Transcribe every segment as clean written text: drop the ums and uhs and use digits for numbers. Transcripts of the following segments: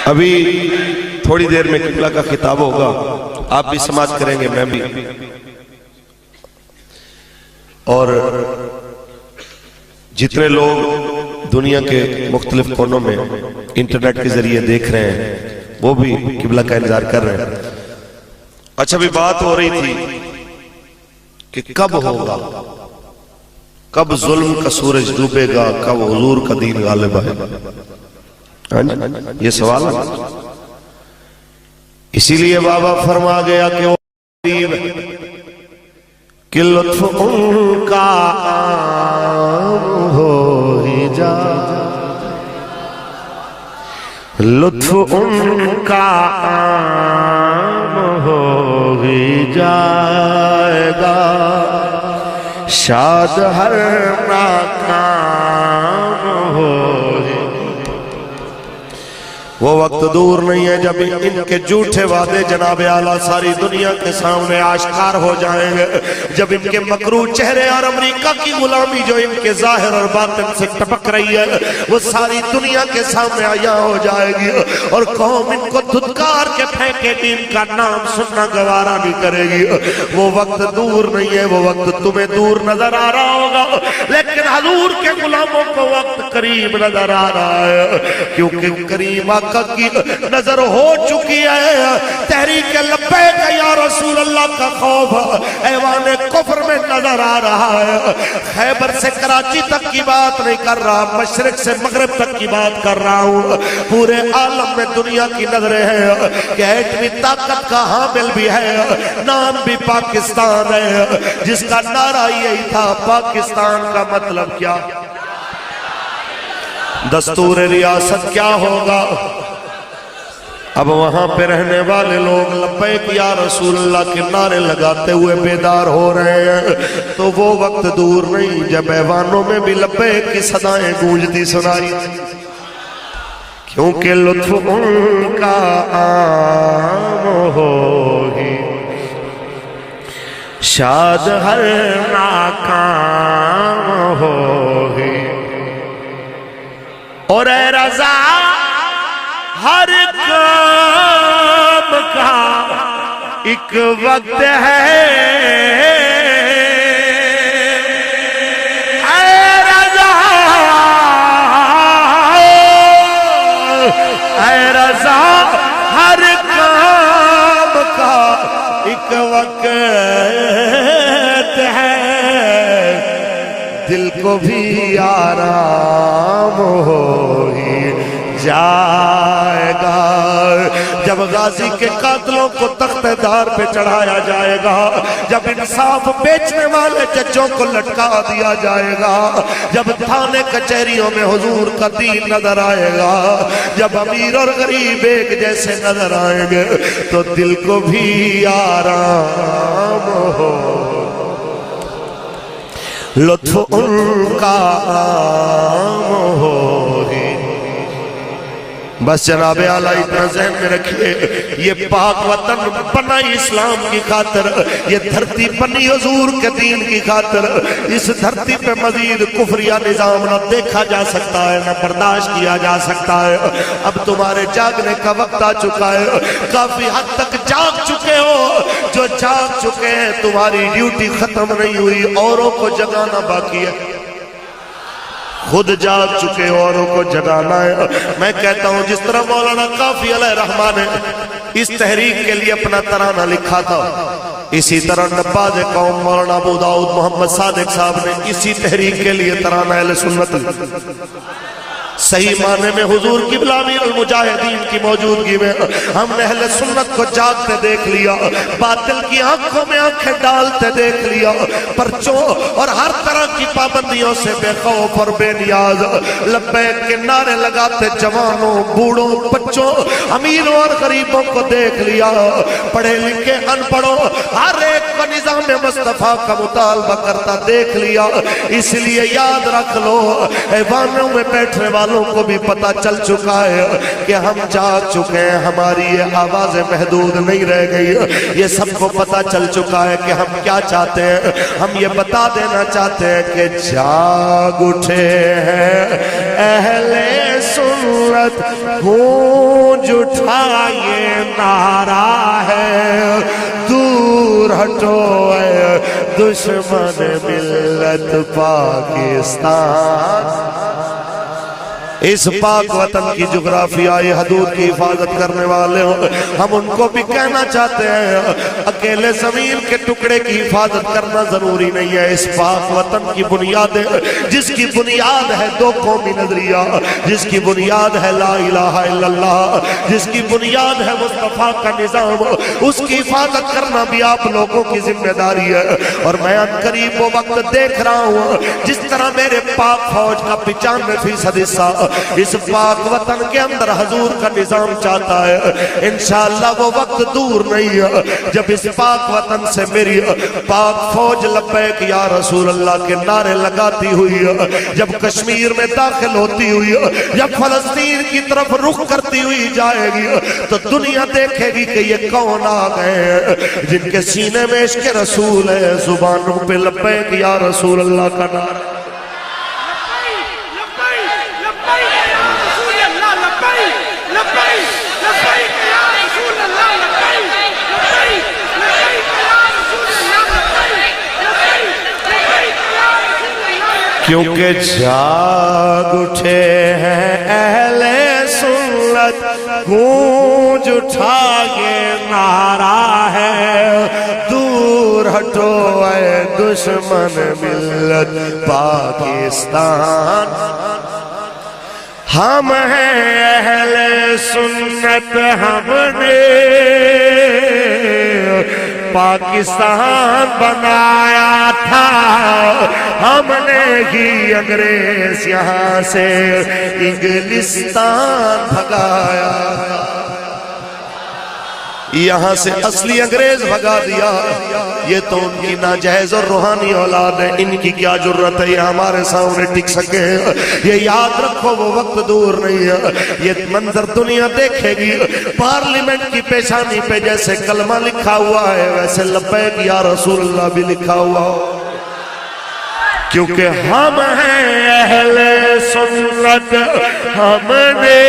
ابھی تھوڑی دیر میں قبلہ کا خطاب ہوگا، آپ بھی سماعت کریں گے، میں بھی، اور جتنے لوگ دنیا کے مختلف کونوں میں انٹرنیٹ کے ذریعے دیکھ رہے ہیں وہ بھی قبلہ کا انتظار کر رہے ہیں۔ اچھا بھی بات ہو رہی تھی کہ کب ہوگا، کب ظلم کا سورج ڈوبے گا، کب حضور کا دین غالب آئے گا، یہ سوال ہے۔ اسی لیے بابا فرما گیا کہ وہ قریب کہ لطف ان کا عام ہو ہی جا، لطف ان کا عام ہو ہی جائے گا، شاد ہر ناکام ہو ہی۔ وہ وقت دور نہیں ہے جب ان کے جھوٹے وعدے جناب اعلیٰ ساری دنیا کے سامنے آشکار ہو جائیں گے، جب ان کے مکروہ چہرے اور امریکہ کی غلامی جو ان کے ظاہر اور باطن سے ٹپک رہی ہے وہ ساری دنیا کے سامنے عیاں ہو جائے گی، اور قوم ان کو دھتکار کے پھینکے گی، ان کا نام سننا گوارا نہیں کرے گی۔ وہ وقت دور نہیں ہے، وہ وقت تمہیں دور نظر آ رہا ہوگا لیکن حضور کے غلاموں کو وقت قریب نظر آ رہا ہے، کیونکہ کریم آقا کی نظر ہو چکی ہے۔ تحریک لبیک یا رسول اللہ کا خوف ایوان کفر میں نظر آ رہا ہے۔ خیبر سے کراچی تک کی بات نہیں کر رہا، مشرق سے مغرب تک کی بات کر رہا ہوں۔ پورے عالم میں دنیا کی نظریں ہیں کہ ایٹمی طاقت کا حامل بھی ہے، نام بھی پاکستان ہے، جس کا نعرہ یہی تھا پاکستان کا مطلب کیا، دستور ریاست کیا ہوگا۔ اب وہاں پہ رہنے والے لوگ لبیک یا رسول اللہ کے نعرے لگاتے ہوئے بیدار ہو رہے ہیں، تو وہ وقت دور نہیں جب ایوانوں میں بھی لبیک کی صدائیں گونجتی سنائی، کیونکہ لطف ان کا عام ہوگی، شاد ہر ناکام ہوگی، اور اے رضا ہر کام کا ایک وقت ہے، اے رضا ہر کام کا ایک وقت ہے، دل کو بھی آرام ہو ہی جائے گا جب غازی کے قاتلوں کو تخت دار پہ چڑھایا جائے گا، جب انصاف بیچنے والے ججوں کو لٹکا دیا جائے گا، جب تھانے کچہریوں میں حضور کا دین نظر آئے گا، جب امیر اور غریب ایک جیسے نظر آئیں گے تو دل کو بھی آرام ہو، لطف ان کا عام ہوگی۔ بس جناب اعلیٰ اتنا ذہن میں رکھیے، یہ پاک وطن بنا اسلام کی خاطر، یہ دھرتی بنی حضور کے دین کی خاطر، اس دھرتی پہ مزید کفریہ نظام نہ دیکھا جا سکتا ہے، نہ برداشت کیا جا سکتا ہے۔ اب تمہارے جاگنے کا وقت آ چکا ہے، کافی حد تک جاگ چکے ہو، جو جاگ چکے ہیں تمہاری ڈیوٹی ختم نہیں ہوئی، اوروں کو جگانا باقی ہے، خود جاگ چکے اوروں کو جگانا ہے۔ میں کہتا ہوں جس طرح مولانا کافی علیہ رحمٰن نے اس تحریک کے لیے اپنا ترانہ لکھا تھا، اسی طرح نباز قوم مولانا ابو داؤد محمد صادق صاحب نے اسی تحریک کے لیے ترانہ اہل سنت صحیح معنی میں حضور قبلہ امیر المجاہدین کی موجودگی میں ہم نے اہل سنت کو جاگتے دیکھ لیا، باطل کی آنکھوں میں آنکھیں ڈالتے دیکھ لیا، پرچوں اور ہر طرح کی پابندیوں سے بے خوف اور بے نیاز لبیک کے نعرے لگاتے جوانوں، بوڑھوں، بچوں، امیروں اور غریبوں کو دیکھ لیا، پڑھے لکھے ان پڑھوں ہر ایک کو نظام مصطفیٰ کا مطالبہ کرتا دیکھ لیا۔ اس لیے یاد رکھ لو، ایوانوں میں بیٹھنے والوں کو بھی پتا چل چکا ہے کہ ہم جاگ چکے ہیں، ہماری یہ آوازیں محدود نہیں رہ گئی، یہ سب کو پتا چل چکا ہے کہ ہم کیا چاہتے ہیں۔ ہم یہ بتا دینا چاہتے ہیں کہ جاگ اٹھے ہیں اہل سنت، گونج گونج اٹھا یہ نعرہ ہے دور ہٹو اے دشمن ملت پاکستان اس پاک وطن کی جغرافیائی حدود کی حفاظت کرنے والے ہوں ہم ان کو بھی کہنا چاہتے ہیں اکیلے زمین کے ٹکڑے کی حفاظت کرنا ضروری نہیں ہے اس پاک وطن کی بنیاد جس کی بنیاد ہے دو قومی نظریہ جس کی بنیاد ہے لا الہ الا اللہ جس کی بنیاد ہے مصطفیٰ کا نظام اس کی حفاظت کرنا بھی آپ لوگوں کی ذمہ داری ہے اور میں ان قریب وہ وقت دیکھ رہا ہوں جس طرح میرے پاک فوج کا 95% حصہ اس پاک وطن کے اندر حضور کا نظام چاہتا ہے انشاءاللہ وہ وقت دور نہیں ہے جب اس پاک وطن سے میری پاک فوج لبیک یا رسول اللہ کے نعرے لگاتی ہوئی ہے جب کشمیر میں داخل ہوتی ہوئی ہے جب فلسطین کی طرف رخ کرتی ہوئی جائے گی تو دنیا دیکھے گی کہ یہ کون آ گئے ہیں جن کے سینے میں عشق رسول ہے زبانوں پہ لبیک یا رسول اللہ کا نعرہ کیونکہ جاگ اٹھے ہیں اہل سنت گونج اٹھا یہ نعرہ ہے دور ہٹو اے دشمن ملت پاکستان ہم ہیں اہل سنت ہم نے پاکستان بنایا تھا ہم نے ہی انگریز یہاں سے انگلستان بھگایا یہاں سے اصلی انگریز بھگا دیا یہ تو ان کی ناجائز اور روحانی اولاد ہے ان کی کیا جرت ہے یہ ہمارے سامنے ٹک سکے یہ یاد رکھو وہ وقت دور نہیں ہے یہ منظر دنیا دیکھے گی پارلیمنٹ کی پیشانی پہ جیسے کلمہ لکھا ہوا ہے ویسے لبیک یا رسول اللہ بھی لکھا ہوا ہو کیونکہ ہم ہیں اہل سنت ہم نے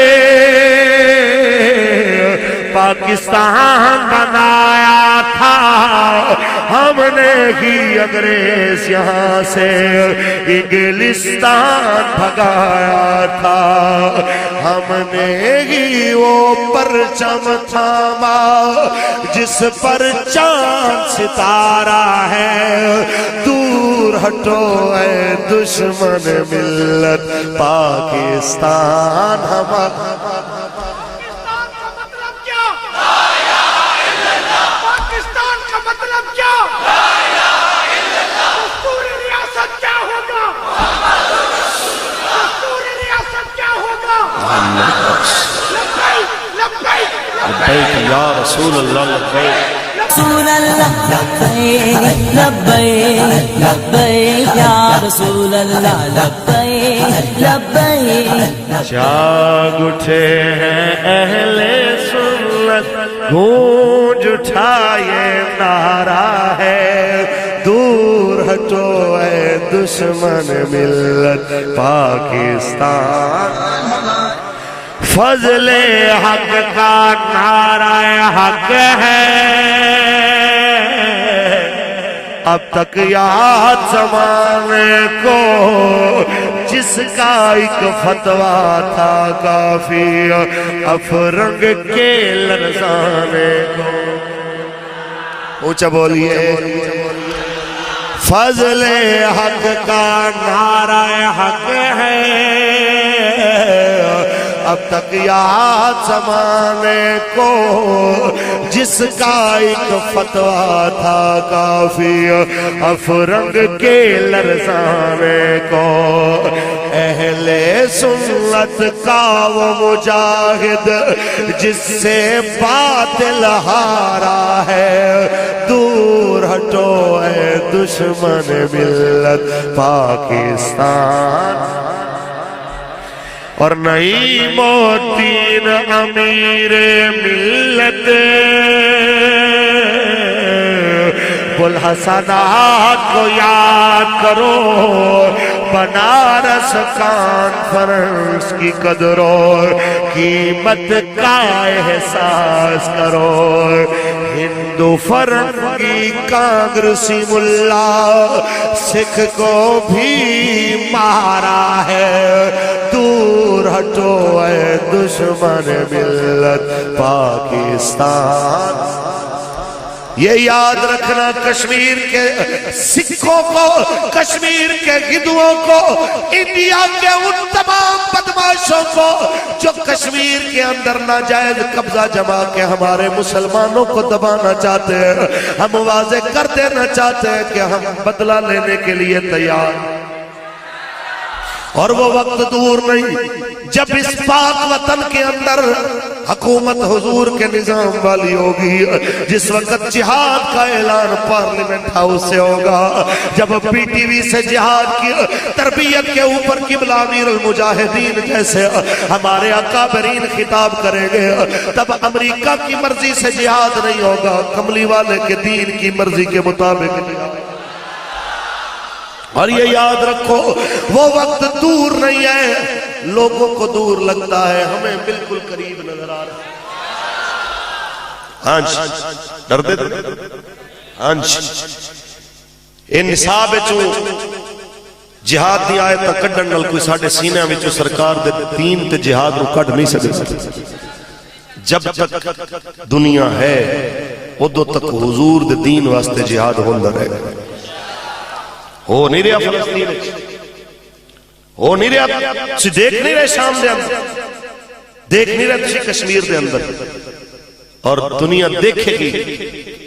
پاکستان بنایا تھا ہم نے ہی انگریز یہاں سے انگلستان بھگایا تھا ہم نے ہی وہ پرچم تھاما جس پر چاند ستارہ ہے دور ہٹو اے دشمن ملت پاکستان ہمارا لبیک یا رسول اللہ لبیک رسول اللہ لبیک لبیک لبیک یا رسول اللہ لبیک لبیک جاگ اٹھے ہیں اہل سنت گونج اٹھا یہ نعرہ ہے دور ہٹو اے دشمن ملت پاکستان فضل حق کا نعرہ حق ہے اب تک یاد زمانے کو جس کا ایک فتویٰ تھا کافی افرنگ کے لرزانے کو اونچا بولیے فضل حق کا نعرہ حق ہے اب تک یاد زمانے کو جس کا ایک فتویٰ تھا کافی افرنگ کے لرزانے کو اہل سنت کا وہ مجاہد جس سے باطل ہارا ہے دور ہٹو اے دشمن ملت پاکستان اور نعیم الدین امیر ملت بالحسنات کو یاد کرو بنارس کانفرنس کی قدر و قیمت کا احساس کرو ہندو فرنگی کانگریسی ملا سکھ کو بھی مارا ہے دور ہٹو اے دشمن ملت پاکستان یہ یاد رکھنا کشمیر کے سکھوں کو کشمیر کے ہندوؤں کو انڈیا کے ان تمام بدماشوں کو جو کشمیر کے اندر ناجائز قبضہ جما کے ہمارے مسلمانوں کو دبانا چاہتے ہیں ہم واضح کر دینا چاہتے ہیں کہ ہم بدلہ لینے کے لیے تیار اور وہ وقت دور نہیں جب اس پاک وطن کے اندر حکومت حضور کے نظام والی ہوگی جس وقت جہاد کا اعلان پارلیمنٹ ہاؤس سے ہوگا جب پی ٹی وی سے جہاد کی تربیت کے اوپر قبلہ امیر المجاہدین جیسے ہمارے اکابرین خطاب کریں گے تب امریکہ کی مرضی سے جہاد نہیں ہوگا کملی والے کے دین کی مرضی کے مطابق اور یہ یاد رکھو وہ وقت دور نہیں ہے لوگوں کو دور لگتا ہے ہمیں بالکل قریب نظر آ رہا ہے ہاں جی ڈر دے ہاں جی یہ نصاب چو جہاد دی آئے تا کڈن نل کوئی ساڑھے سینے میں چو سرکار دے دین تے جہاد رو کڈ نہیں سکتے جب تک دنیا ہے ادو تک حضور دے دین واسطے جہاد ہوندہ رہے گا ہو نہیں رہا فلسطین ہو نہیں رہا تسی دیکھ نہیں رہے شام دے اندر دیکھ نہیں رہے تسی کشمیر دے اندر اور دنیا دیکھے گی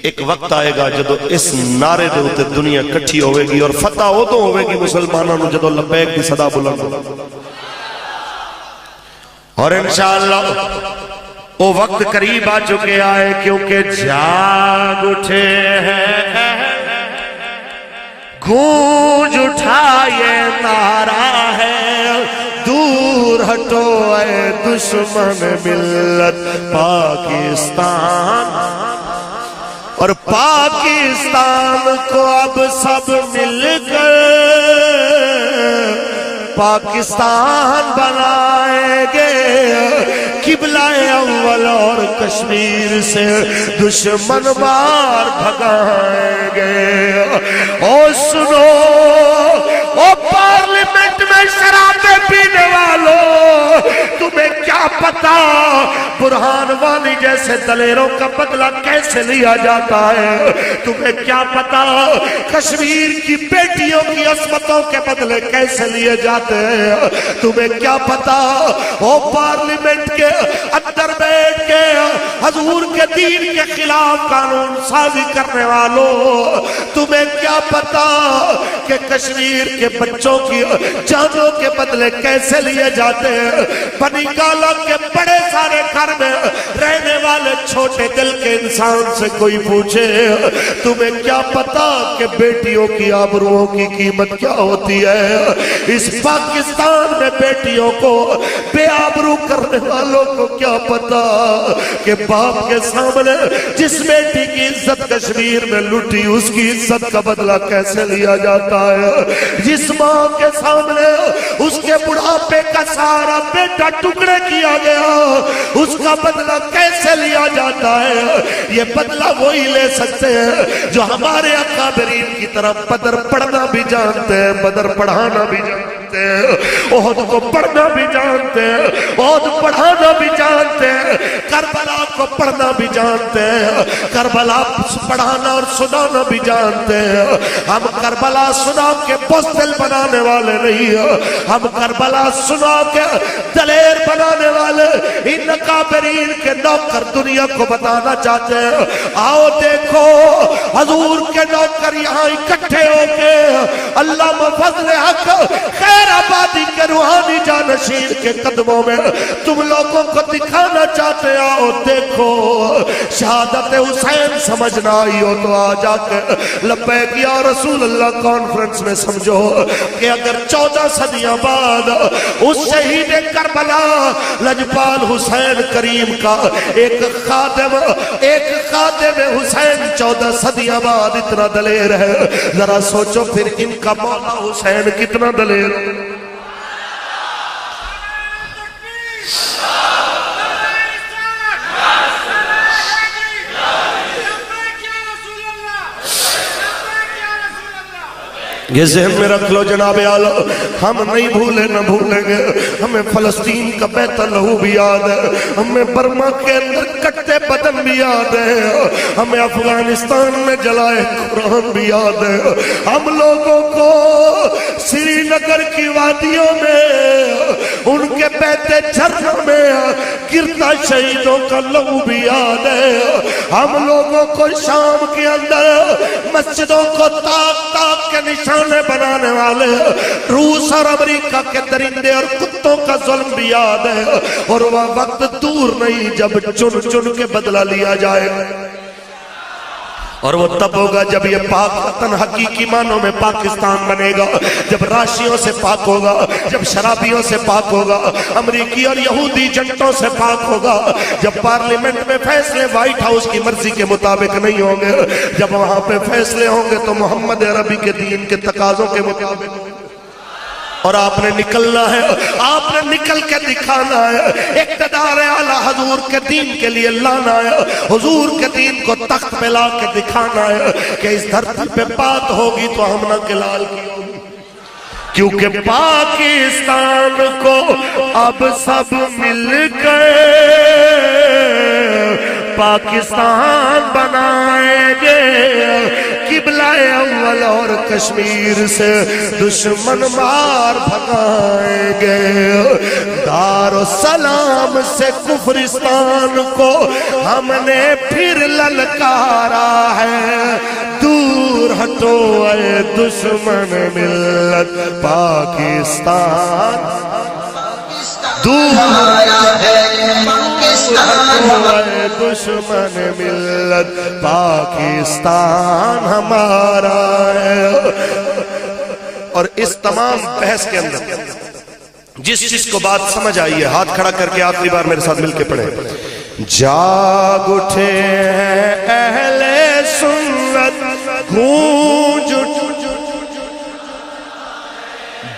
ایک وقت آئے گا جدو اس نعرے دے ہوتے دنیا کٹھی ہوئے گی اور فتح ہو تو ہوئے گی مسلمانوں جدو لبیک دی صدا بلند اور انشاءاللہ وہ وقت قریب آ چکے آئے کیونکہ جاگ اٹھے ہیں گونج اٹھا یہ نعرہ ہے دور ہٹو اے دشمن ملت پاکستان اور پاکستان کو اب سب مل کر پاکستان بنائیں گے قبلہ اول اور کشمیر سے دشمن بار بھگائیں گے اور سنو او پارلیمنٹ میں شرابیں پینے والوں تمہیں کیا پتا برہان وانی جیسے دلیروں کا بدلہ کیسے لیا جاتا ہے تمہیں کیا پتا کشمیر کی بیٹیوں کی عصمتوں کے بدلے کیسے لیے جاتے ہیں تمہیں کیا پتا او پارلیمنٹ کے اندر بیٹھ کے حضور کے دین کے خلاف قانون سازی کرنے والوں تمہیں کیا پتا کہ کشمیر کے بچوں کی جانوں کے بدلے کیسے لیے جاتے ہیں بنی گالا کے بڑے سارے گھر میں رہنے والے چھوٹے دل کے انسان سے کوئی پوچھے تمہیں کیا پتا کہ بیٹیوں کی آبروؤں کی قیمت کیا ہوتی ہے اس پاکستان میں بیٹیوں کو بے آبرو کرنے والوں کو کیا پتا کہ باپ کے سامنے جس بیٹی کی عزت کشمیر میں لٹی اس کی عزت کا بدلہ کیسے لیا جاتا ہے جس ماں کے سامنے اس کے بڑھاپے کا سارا بیٹا ٹکڑے کیا گیا اس کا بدلہ کیسے لیا جاتا ہے یہ بدلہ وہی لے سکتے ہیں جو ہمارے اکابرین کی طرف بدر پڑھنا بھی جانتے ہیں بدر پڑھانا بھی جانتے ہیں احد کو پڑھنا بھی جانتے ہیں احد پڑھانا بھی جانتے ہیں کربلا کو پڑھنا بھی جانتے ہیں کربلا پڑھانا اور سنانا بھی جانتے ہیں ہم کربلا سنا کے بزدل بنانے والے نہیں ہیں ہم کربلا سنا کے دلیر بنانے والے ان اکابرین کے نوکر دنیا کو بتانا چاہتے ہیں آؤ دیکھو حضور کے نوکر یہاں اکٹھے ہو کے اللہ فضل حق خیر آبادی کے روحانی جانشین کے قدموں میں تم لوگوں کو دکھانا چاہتے آؤ دیکھو شہادت حسین سمجھنا آئی ہو تو آ جا کے لبیک یا رسول اللہ کانفرنس میں سمجھو کہ اگر 14 صدیاں بعد اس شہید کربلا لجپال حسین کریم کا ایک خادم میں حسین 14 صدیاں بعد اتنا دلیر ہے، ذرا سوچو پھر ان کا مولا حسین کتنا دلیر ہے۔ یہ ذہن میں رکھ لو جناب اعلیٰ، ہم نہیں بھولے نہ بھولیں گے، ہمیں فلسطین کا بیت لہو بھی یاد ہے، ہمیں برما کے اندر کٹے بدن بھی یاد ہے، ہمیں افغانستان میں جلائے قرآن بھی یاد ہے، ہم لوگوں کو سری نگر کی وادیوں میں ان کے بیت جھرنا میں گرتا شہیدوں کا لہو بھی یاد ہے، ہم لوگوں کو شام کے اندر مسجدوں کو تاک تاک کے نشان بنانے والے روس اور امریکہ کے درندے اور کتوں کا ظلم بھی یاد ہے، اور وہ وقت دور نہیں جب چن چن کے بدلہ لیا جائے گا، اور وہ تب ہوگا جب یہ پاک وطن حقیقی معنوں میں پاکستان بنے گا، جب راشیوں سے پاک ہوگا، جب شرابیوں سے پاک ہوگا، امریکی اور یہودی جنٹوں سے پاک ہوگا، جب پارلیمنٹ میں فیصلے وائٹ ہاؤس کی مرضی کے مطابق نہیں ہوں گے، جب وہاں پہ فیصلے ہوں گے تو محمد عربی کے دین کے تقاضوں کے مطابق ہوں گے، اور آپ نے نکلنا ہے، آپ نے نکل کے دکھانا ہے، اقتدار اعلیٰ حضور کے دین کے لیے لانا ہے، حضور کے دین کو تخت پہ لا کے دکھانا ہے کہ اس دھرتی پہ بات ہوگی تو ہم نہ کے لال کی ہوگی، کیونکہ پاکستان کو اب سب مل کر پاکستان بنائیں گے، قبلہ اول اور کشمیر سے دشمن مار بھگائیں گے، دار السلام سے کفرستان کو ہم نے پھر للکارا ہے، دور ہٹو اے دشمن ملت پاکستان، دور ہمارے دشمن ملت پاکستان ہمارا ہے۔ اور اس تمام بحث کے اندر جس چیز کو بات سمجھ آئی ہے، ہاتھ کھڑا کر کے آخری بار میرے ساتھ مل کے پڑھیں، جاگ اٹھے ہیں اہل سنت، گونج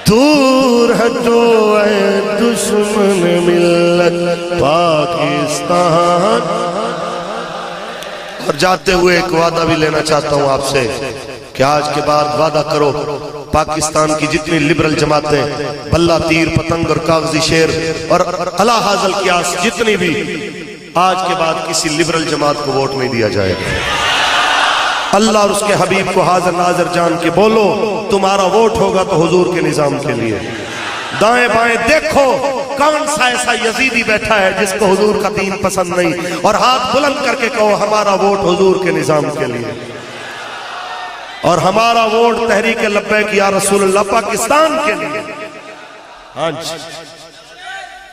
دور ہٹو اے دشمن ملت پاکستان۔ اور جاتے ہوئے ایک وعدہ بھی لینا چاہتا ہوں آپ سے کہ آج کے بعد وعدہ کرو، پاکستان کی جتنی لبرل جماعتیں، بلہ تیر پتنگ اور کاغذی شیر اور الا حاصل قیاس جتنی بھی، آج کے بعد کسی لبرل جماعت کو ووٹ نہیں دیا جائے گا۔ اللہ اور اس کے حبیب کو حاضر ناظر جان کے بولو، تمہارا ووٹ ہوگا تو حضور کے نظام کے لیے۔ دائیں بائیں دیکھو کون سا ایسا یزیدی بیٹھا ہے جس کو حضور کا دین پسند نہیں، اور ہاتھ بلند کر کے کہو ہمارا ووٹ حضور کے نظام کے لیے، اور ہمارا ووٹ تحریک لبیک یا رسول اللہ پاکستان کے لیے۔ ہاں جی،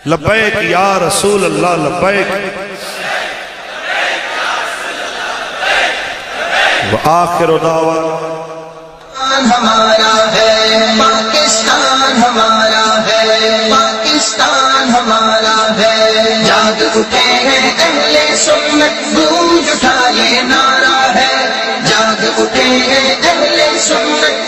لبیک یا رسول اللہ لبیک، وآخر دعوانا ہمارا ہے پاکستان، ہمارا ہے پاکستان، ہمارا ہے۔ جاگ اٹھے ہیں اہل سنت، گونج اٹھا یہ نعرہ ہے، جاگ اٹھے ہیں اہل سنت۔